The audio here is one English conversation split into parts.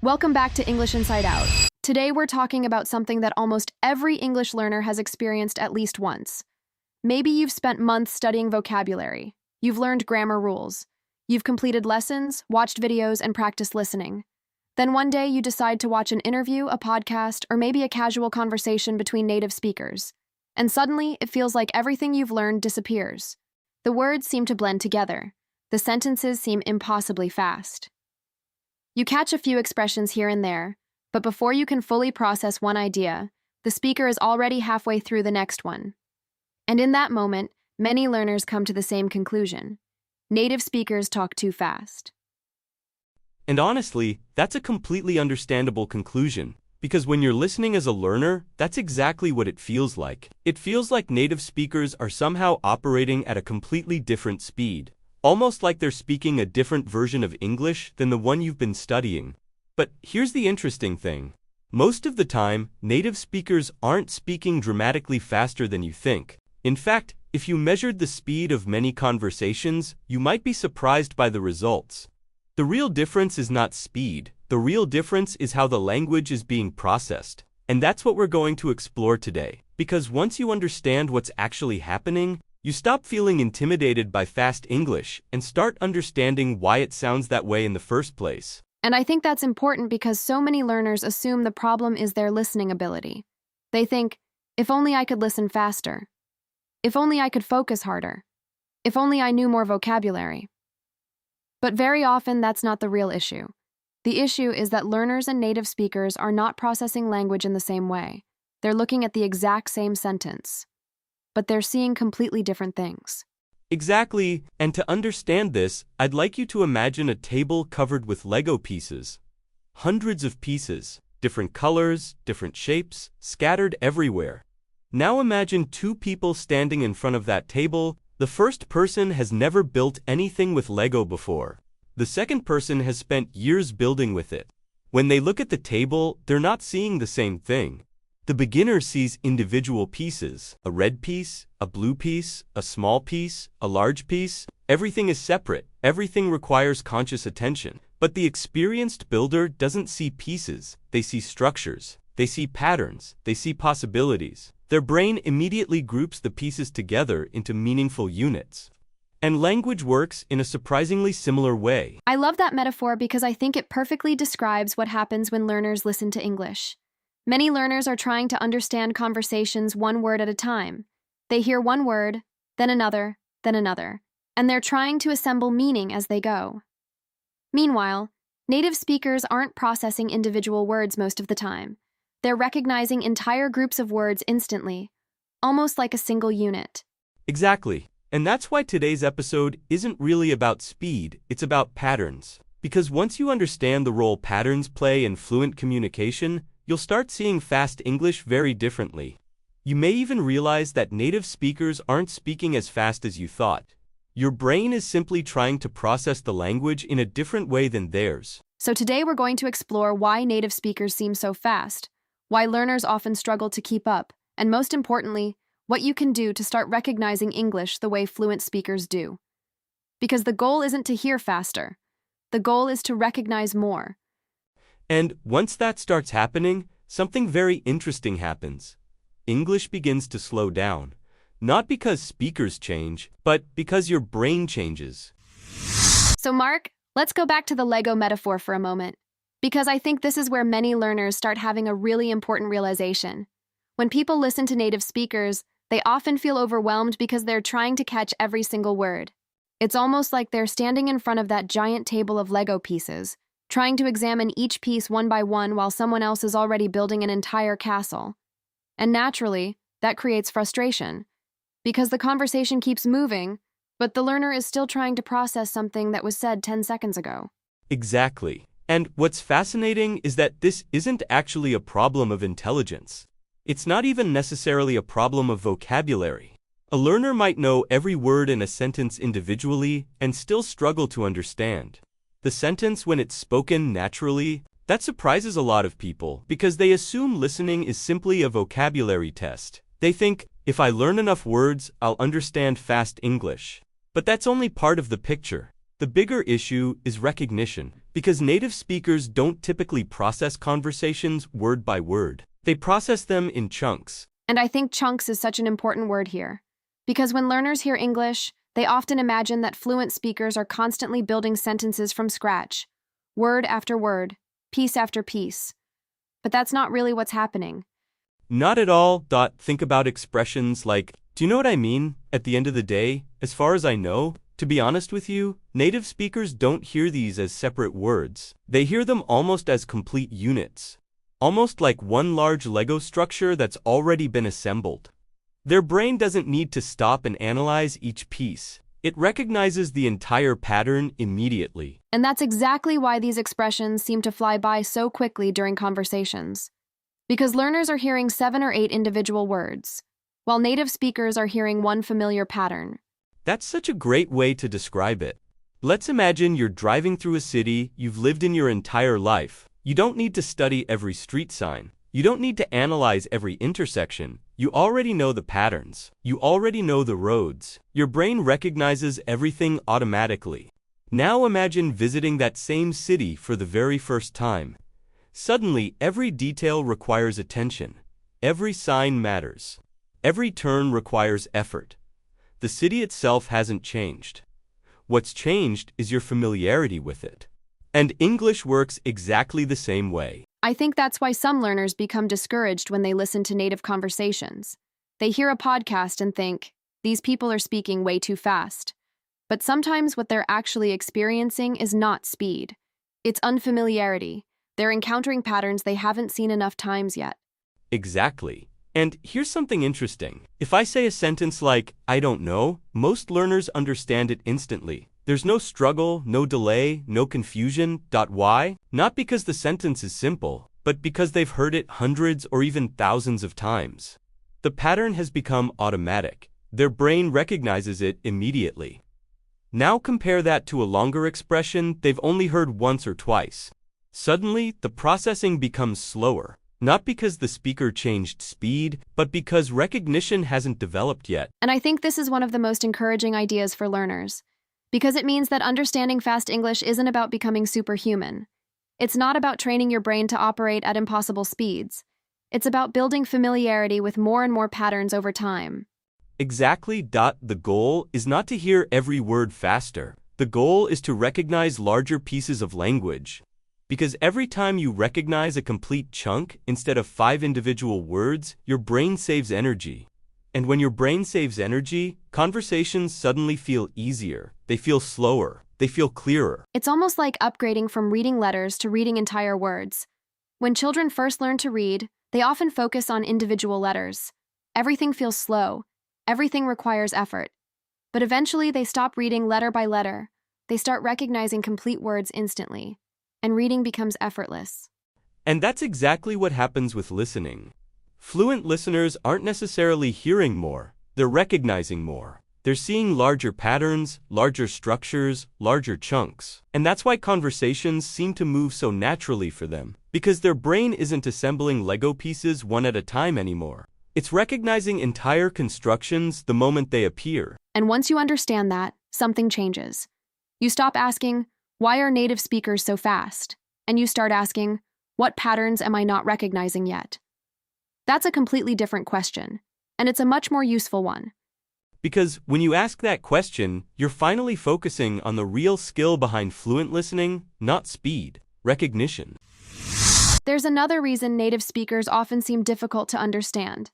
Welcome back to English Inside Out. Today we're talking about something that almost every English learner has experienced at least once. Maybe you've spent months studying vocabulary. You've learned grammar rules. You've completed lessons, watched videos, and practiced listening. Then one day you decide to watch an interview, a podcast, or maybe a casual conversation between native speakers. And suddenly it feels like everything you've learned disappears. The words seem to blend together. The sentences seem impossibly fast. You catch a few expressions here and there, but before you can fully process one idea, the speaker is already halfway through the next one. And in that moment, many learners come to the same conclusion. Native speakers talk too fast. And honestly, that's a completely understandable conclusion, because when you're listening as a learner, that's exactly what it feels like. It feels like native speakers are somehow operating at a completely different speed. Almost like they're speaking a different version of English than the one you've been studying. But here's the interesting thing. Most of the time, native speakers aren't speaking dramatically faster than you think. In fact, if you measured the speed of many conversations, you might be surprised by the results. The real difference is not speed. The real difference is how the language is being processed. And that's what we're going to explore today. Because once you understand what's actually happening, you stop feeling intimidated by fast English and start understanding why it sounds that way in the first place. And I think that's important because so many learners assume the problem is their listening ability. They think, if only I could listen faster. If only I could focus harder. If only I knew more vocabulary. But very often that's not the real issue. The issue is that learners and native speakers are not processing language in the same way. They're looking at the exact same sentence, but they're seeing completely different things. Exactly, and to understand this, I'd like you to imagine a table covered with Lego pieces. Hundreds of pieces, different colors, different shapes, scattered everywhere. Now imagine two people standing in front of that table. The first person has never built anything with Lego before. The second person has spent years building with it. When they look at the table, they're not seeing the same thing. The beginner sees individual pieces, a red piece, a blue piece, a small piece, a large piece. Everything is separate, everything requires conscious attention. But the experienced builder doesn't see pieces, they see structures, they see patterns, they see possibilities. Their brain immediately groups the pieces together into meaningful units. And language works in a surprisingly similar way. I love that metaphor because I think it perfectly describes what happens when learners listen to English. Many learners are trying to understand conversations one word at a time. They hear one word, then another, and they're trying to assemble meaning as they go. Meanwhile, native speakers aren't processing individual words most of the time. They're recognizing entire groups of words instantly, almost like a single unit. Exactly. And that's why today's episode isn't really about speed, it's about patterns. Because once you understand the role patterns play in fluent communication, you'll start seeing fast English very differently. You may even realize that native speakers aren't speaking as fast as you thought. Your brain is simply trying to process the language in a different way than theirs. So today we're going to explore why native speakers seem so fast, why learners often struggle to keep up, and most importantly, what you can do to start recognizing English the way fluent speakers do. Because the goal isn't to hear faster. The goal is to recognize more. And once that starts happening, something very interesting happens. English begins to slow down. Not because speakers change, but because your brain changes. So Mark, let's go back to the Lego metaphor for a moment. Because I think this is where many learners start having a really important realization. When people listen to native speakers, they often feel overwhelmed because they're trying to catch every single word. It's almost like they're standing in front of that giant table of Lego pieces, trying to examine each piece one by one while someone else is already building an entire castle. And naturally, that creates frustration, because the conversation keeps moving, but the learner is still trying to process something that was said 10 seconds ago. Exactly. And what's fascinating is that this isn't actually a problem of intelligence. It's not even necessarily a problem of vocabulary. A learner might know every word in a sentence individually and still struggle to understand the sentence when it's spoken naturally. That surprises a lot of people because they assume listening is simply a vocabulary test. They think, if I learn enough words, I'll understand fast English. But that's only part of the picture. The bigger issue is recognition, Because native speakers don't typically process conversations word by word. They process them in chunks. And I think chunks is such an important word here. Because when learners hear English, they often imagine that fluent speakers are constantly building sentences from scratch, word after word, piece after piece. But that's not really what's happening. Not at all. Think about expressions like, do you know what I mean? At the end of the day, as far as I know, to be honest with you, native speakers don't hear these as separate words. They hear them almost as complete units. Almost like one large Lego structure that's already been assembled. Their brain doesn't need to stop and analyze each piece. It recognizes the entire pattern immediately. And that's exactly why these expressions seem to fly by so quickly during conversations. Because learners are hearing 7 or 8 individual words, while native speakers are hearing one familiar pattern. That's such a great way to describe it. Let's imagine you're driving through a city you've lived in your entire life. You don't need to study every street sign. You don't need to analyze every intersection. You already know the patterns. You already know the roads. Your brain recognizes everything automatically. Now imagine visiting that same city for the very first time. Suddenly, every detail requires attention. Every sign matters. Every turn requires effort. The city itself hasn't changed. What's changed is your familiarity with it. And English works exactly the same way. I think that's why some learners become discouraged when they listen to native conversations. They hear a podcast and think, these people are speaking way too fast. But sometimes what they're actually experiencing is not speed. It's unfamiliarity. They're encountering patterns they haven't seen enough times yet. Exactly. And here's something interesting. If I say a sentence like, I don't know, most learners understand it instantly. There's no struggle, no delay, no confusion. Why? Not because the sentence is simple, but because they've heard it hundreds or even thousands of times. The pattern has become automatic. Their brain recognizes it immediately. Now compare that to a longer expression they've only heard once or twice. Suddenly, the processing becomes slower. Not because the speaker changed speed, but because recognition hasn't developed yet. And I think this is one of the most encouraging ideas for learners. Because it means that understanding fast English isn't about becoming superhuman. It's not about training your brain to operate at impossible speeds. It's about building familiarity with more and more patterns over time. Exactly. The goal is not to hear every word faster. The goal is to recognize larger pieces of language. Because every time you recognize a complete chunk instead of 5 individual words, your brain saves energy. And when your brain saves energy, conversations suddenly feel easier. They feel slower. They feel clearer. It's almost like upgrading from reading letters to reading entire words. When children first learn to read, they often focus on individual letters. Everything feels slow. Everything requires effort. But eventually they stop reading letter by letter. They start recognizing complete words instantly. And reading becomes effortless. And that's exactly what happens with listening. Fluent listeners aren't necessarily hearing more, they're recognizing more. They're seeing larger patterns, larger structures, larger chunks. And that's why conversations seem to move so naturally for them. Because their brain isn't assembling Lego pieces one at a time anymore. It's recognizing entire constructions the moment they appear. And once you understand that, something changes. You stop asking, why are native speakers so fast? And you start asking, what patterns am I not recognizing yet? That's a completely different question, and it's a much more useful one. Because when you ask that question, you're finally focusing on the real skill behind fluent listening, not speed, recognition. There's another reason native speakers often seem difficult to understand.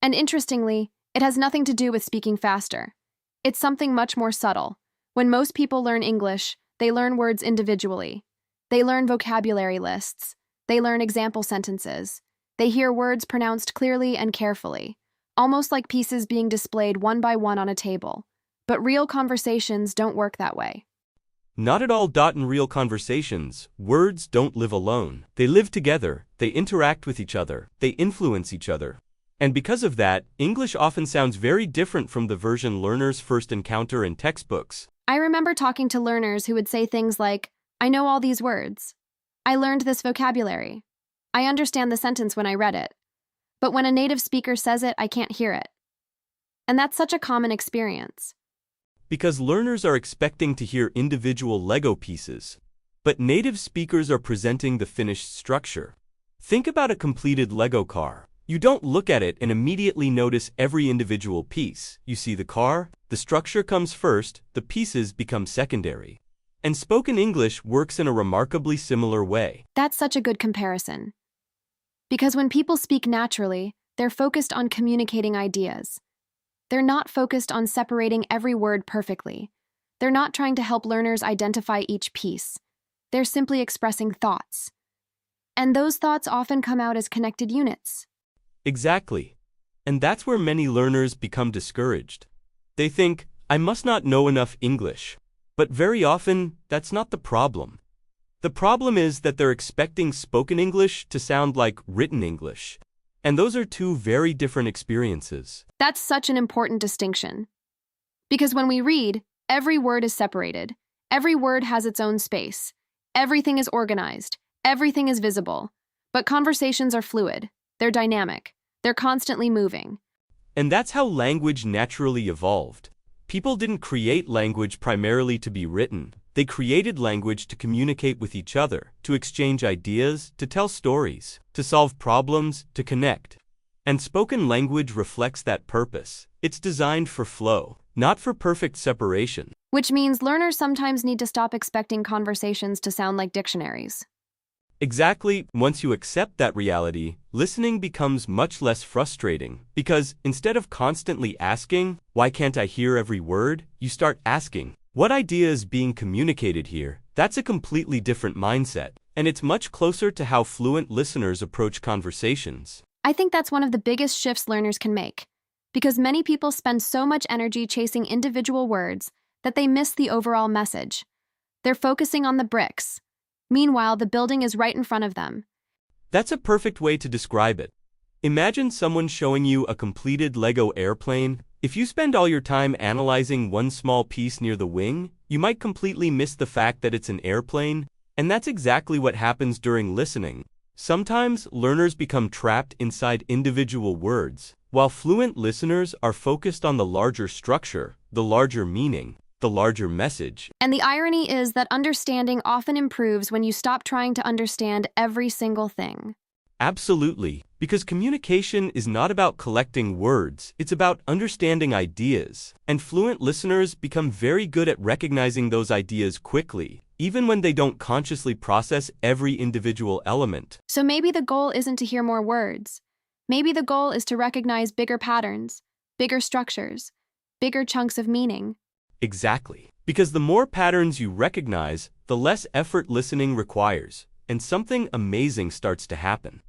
And interestingly, it has nothing to do with speaking faster. It's something much more subtle. When most people learn English, they learn words individually. They learn vocabulary lists. They learn example sentences. They hear words pronounced clearly and carefully, almost like pieces being displayed one by one on a table. But real conversations don't work that way. Not at all. In real conversations, words don't live alone. They live together, they interact with each other, they influence each other. And because of that, English often sounds very different from the version learners first encounter in textbooks. I remember talking to learners who would say things like, I know all these words. I learned this vocabulary. I understand the sentence when I read it. But when a native speaker says it, I can't hear it. And that's such a common experience. Because learners are expecting to hear individual Lego pieces. but native speakers are presenting the finished structure. Think about a completed Lego car. You don't look at it and immediately notice every individual piece. You see the car, the structure comes first, the pieces become secondary. And spoken English works in a remarkably similar way. That's such a good comparison. Because when people speak naturally, they're focused on communicating ideas. They're not focused on separating every word perfectly. They're not trying to help learners identify each piece. They're simply expressing thoughts. And those thoughts often come out as connected units. Exactly. And that's where many learners become discouraged. They think, I must not know enough English. But very often, that's not the problem. The problem is that they're expecting spoken English to sound like written English. And those are two very different experiences. That's such an important distinction. Because when we read, every word is separated. Every word has its own space. Everything is organized. Everything is visible. But conversations are fluid. They're dynamic. They're constantly moving. And that's how language naturally evolved. People didn't create language primarily to be written. They created language to communicate with each other, to exchange ideas, to tell stories, to solve problems, to connect. And spoken language reflects that purpose. It's designed for flow, not for perfect separation. Which means learners sometimes need to stop expecting conversations to sound like dictionaries. Exactly, once you accept that reality, listening becomes much less frustrating, because instead of constantly asking, why can't I hear every word, you start asking, what idea is being communicated here? That's a completely different mindset, and it's much closer to how fluent listeners approach conversations. I think that's one of the biggest shifts learners can make, because many people spend so much energy chasing individual words that they miss the overall message. They're focusing on the bricks. Meanwhile, the building is right in front of them. That's a perfect way to describe it. Imagine someone showing you a completed Lego airplane. If you spend all your time analyzing one small piece near the wing, you might completely miss the fact that it's an airplane, and that's exactly what happens during listening. Sometimes, learners become trapped inside individual words, while fluent listeners are focused on the larger structure, the larger meaning, the larger message. And the irony is that understanding often improves when you stop trying to understand every single thing. Absolutely, because communication is not about collecting words, it's about understanding ideas. And fluent listeners become very good at recognizing those ideas quickly, even when they don't consciously process every individual element. So maybe the goal isn't to hear more words. Maybe the goal is to recognize bigger patterns, bigger structures, bigger chunks of meaning. Exactly. Because the more patterns you recognize, the less effort listening requires, and something amazing starts to happen.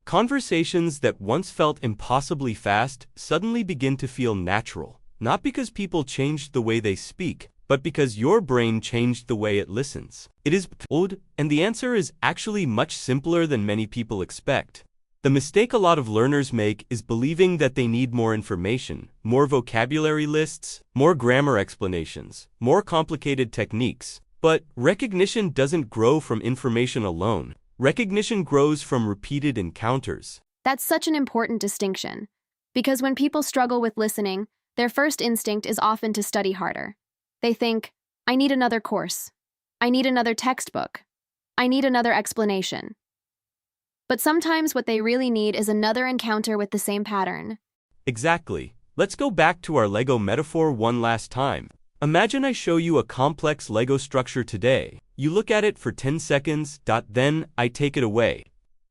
Conversations that once felt impossibly fast suddenly begin to feel natural, not because people changed the way they speak, but because your brain changed the way it listens. It is old, and the answer is actually much simpler than many people expect. The mistake a lot of learners make is believing that they need more information, more vocabulary lists, more grammar explanations, more complicated techniques. But recognition doesn't grow from information alone. Recognition grows from repeated encounters. That's such an important distinction, because when people struggle with listening, their first instinct is often to study harder. They think, I need another course. I need another textbook. I need another explanation. But sometimes what they really need is another encounter with the same pattern. Exactly. Let's go back to our Lego metaphor one last time. Imagine I show you a complex Lego structure today. You look at it for 10 seconds, then I take it away.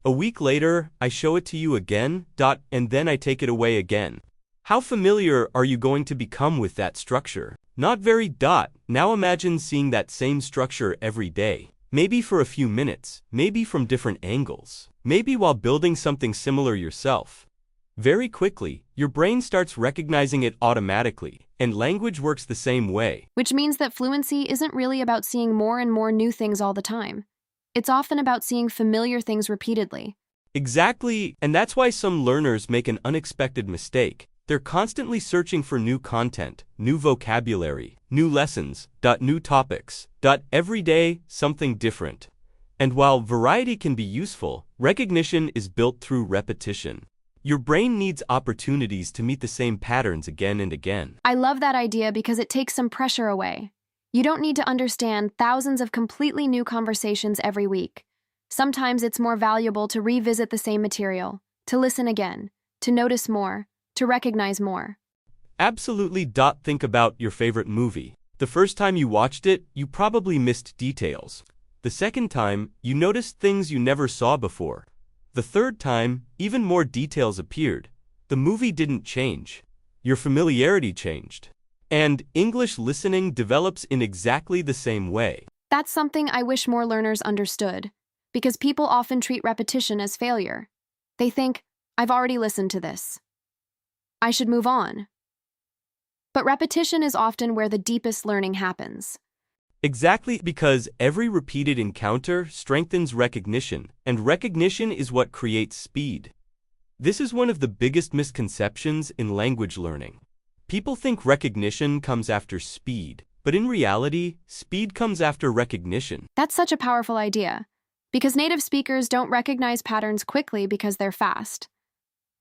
A week later, I show it to you again, and then I take it away again. How familiar are you going to become with that structure? Not very. Now imagine seeing that same structure every day. Maybe for a few minutes, maybe from different angles, maybe while building something similar yourself. Very quickly, your brain starts recognizing it automatically, and language works the same way. Which means that fluency isn't really about seeing more and more new things all the time. It's often about seeing familiar things repeatedly. Exactly, and that's why some learners make an unexpected mistake. They're constantly searching for new content, new vocabulary, new lessons, new topics, every day, something different. And while variety can be useful, recognition is built through repetition. Your brain needs opportunities to meet the same patterns again and again. I love that idea because it takes some pressure away. You don't need to understand thousands of completely new conversations every week. Sometimes it's more valuable to revisit the same material, to listen again, to notice more, to recognize more. Absolutely. Think about your favorite movie. The first time you watched it, you probably missed details. The second time, you noticed things you never saw before. The third time, even more details appeared. The movie didn't change. Your familiarity changed. And English listening develops in exactly the same way. That's something I wish more learners understood, because people often treat repetition as failure. They think, I've already listened to this. I should move on. But repetition is often where the deepest learning happens. Exactly, because every repeated encounter strengthens recognition, and recognition is what creates speed. This is one of the biggest misconceptions in language learning. People think recognition comes after speed, but in reality, speed comes after recognition. That's such a powerful idea, because native speakers don't recognize patterns quickly because they're fast.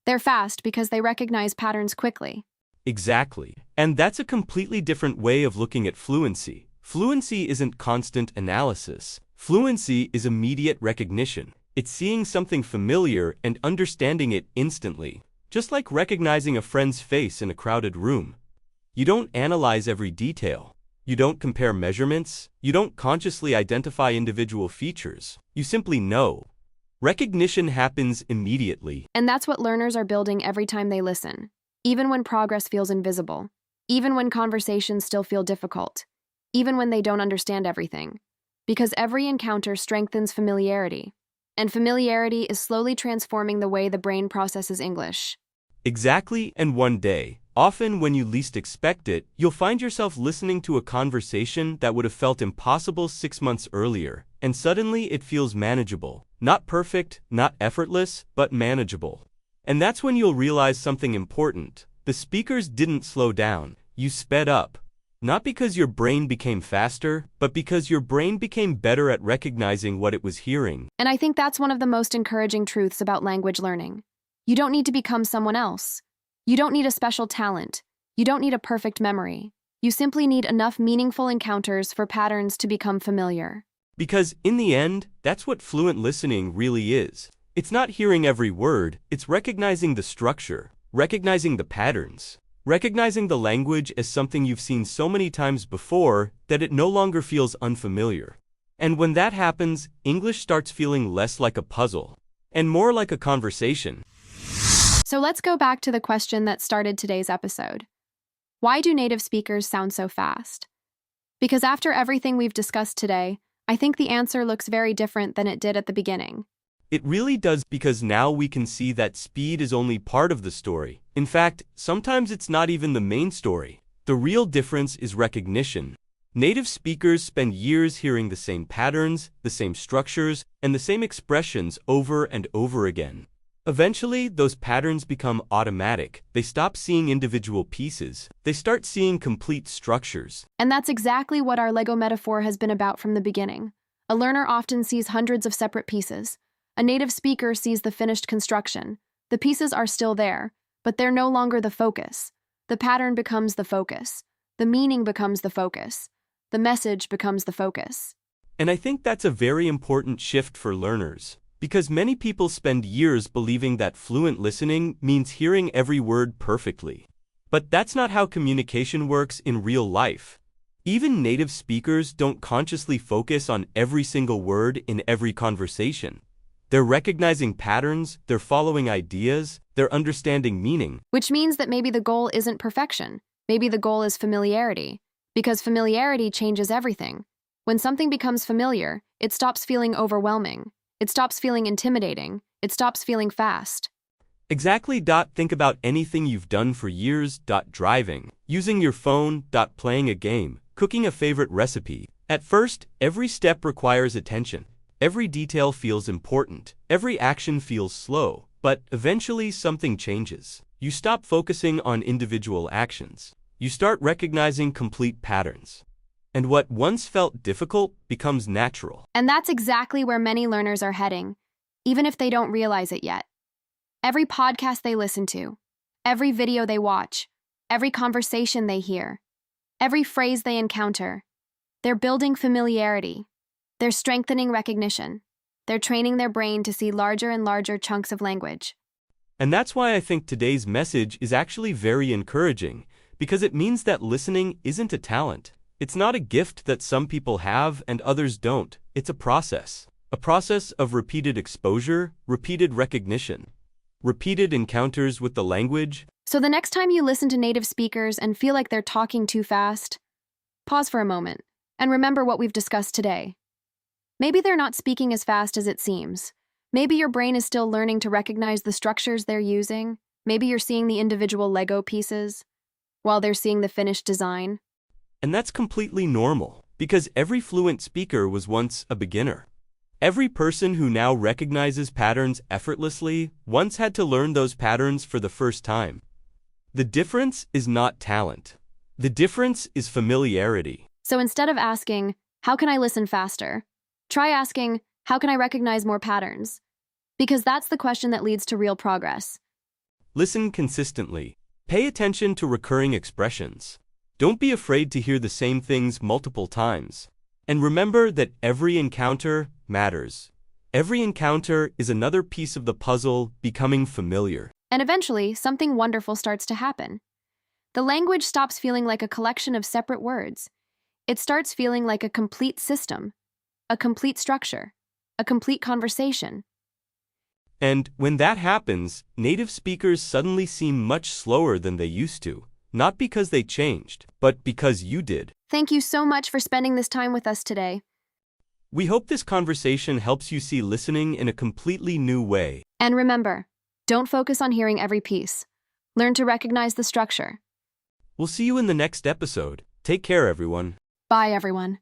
They're fast because they recognize patterns quickly. Exactly. And that's a completely different way of looking at fluency. Fluency isn't constant analysis. Fluency is immediate recognition. It's seeing something familiar and understanding it instantly, just like recognizing a friend's face in a crowded room. You don't analyze every detail. You don't compare measurements. You don't consciously identify individual features. You simply know. Recognition happens immediately. And that's what learners are building every time they listen, even when progress feels invisible, even when conversations still feel difficult, even when they don't understand everything. Because every encounter strengthens familiarity, and familiarity is slowly transforming the way the brain processes English. Exactly, and one day, often when you least expect it, you'll find yourself listening to a conversation that would have felt impossible 6 months earlier, and suddenly it feels manageable. Not perfect, not effortless, but manageable. And that's when you'll realize something important. The speakers didn't slow down, you sped up. Not because your brain became faster, but because your brain became better at recognizing what it was hearing. And I think that's one of the most encouraging truths about language learning. You don't need to become someone else. You don't need a special talent. You don't need a perfect memory. You simply need enough meaningful encounters for patterns to become familiar. Because in the end, that's what fluent listening really is. It's not hearing every word, it's recognizing the structure, recognizing the patterns, recognizing the language as something you've seen so many times before that it no longer feels unfamiliar. And when that happens, English starts feeling less like a puzzle and more like a conversation. So let's go back to the question that started today's episode. Why do native speakers sound so fast? Because after everything we've discussed today, I think the answer looks very different than it did at the beginning. It really does, because now we can see that speed is only part of the story. In fact, sometimes it's not even the main story. The real difference is recognition. Native speakers spend years hearing the same patterns, the same structures, and the same expressions over and over again. Eventually, those patterns become automatic. They stop seeing individual pieces. They start seeing complete structures. And that's exactly what our Lego metaphor has been about from the beginning. A learner often sees hundreds of separate pieces. A native speaker sees the finished construction. The pieces are still there, but they're no longer the focus. The pattern becomes the focus. The meaning becomes the focus. The message becomes the focus. And I think that's a very important shift for learners, because many people spend years believing that fluent listening means hearing every word perfectly. But that's not how communication works in real life. Even native speakers don't consciously focus on every single word in every conversation. They're recognizing patterns, they're following ideas, they're understanding meaning. Which means that maybe the goal isn't perfection. Maybe the goal is familiarity. Because familiarity changes everything. When something becomes familiar, it stops feeling overwhelming. It stops feeling intimidating. It stops feeling fast. Exactly. Think about anything you've done for years. Driving, using your phone. Playing a game, cooking a favorite recipe. At first, every step requires attention. Every detail feels important. Every action feels slow. But eventually something changes. You stop focusing on individual actions. You start recognizing complete patterns. And what once felt difficult becomes natural. And that's exactly where many learners are heading, even if they don't realize it yet. Every podcast they listen to, every video they watch, every conversation they hear, every phrase they encounter, They're building familiarity. They're strengthening recognition. They're training their brain to see larger and larger chunks of language. And that's why I think today's message is actually very encouraging, because it means that listening isn't a talent. It's not a gift that some people have and others don't. It's a process. A process of repeated exposure, repeated recognition, repeated encounters with the language. So the next time you listen to native speakers and feel like they're talking too fast, pause for a moment and remember what we've discussed today. Maybe they're not speaking as fast as it seems. Maybe your brain is still learning to recognize the structures they're using. Maybe you're seeing the individual Lego pieces while they're seeing the finished design. And that's completely normal, because every fluent speaker was once a beginner. Every person who now recognizes patterns effortlessly once had to learn those patterns for the first time. The difference is not talent. The difference is familiarity. So instead of asking, how can I listen faster? Try asking, how can I recognize more patterns? Because that's the question that leads to real progress. Listen consistently. Pay attention to recurring expressions. Don't be afraid to hear the same things multiple times. And remember that every encounter matters. Every encounter is another piece of the puzzle becoming familiar. And eventually, something wonderful starts to happen. The language stops feeling like a collection of separate words. It starts feeling like a complete system, a complete structure, a complete conversation. And when that happens, native speakers suddenly seem much slower than they used to. Not because they changed, but because you did. Thank you so much for spending this time with us today. We hope this conversation helps you see listening in a completely new way. And remember, don't focus on hearing every piece. Learn to recognize the structure. We'll see you in the next episode. Take care, everyone. Bye, everyone.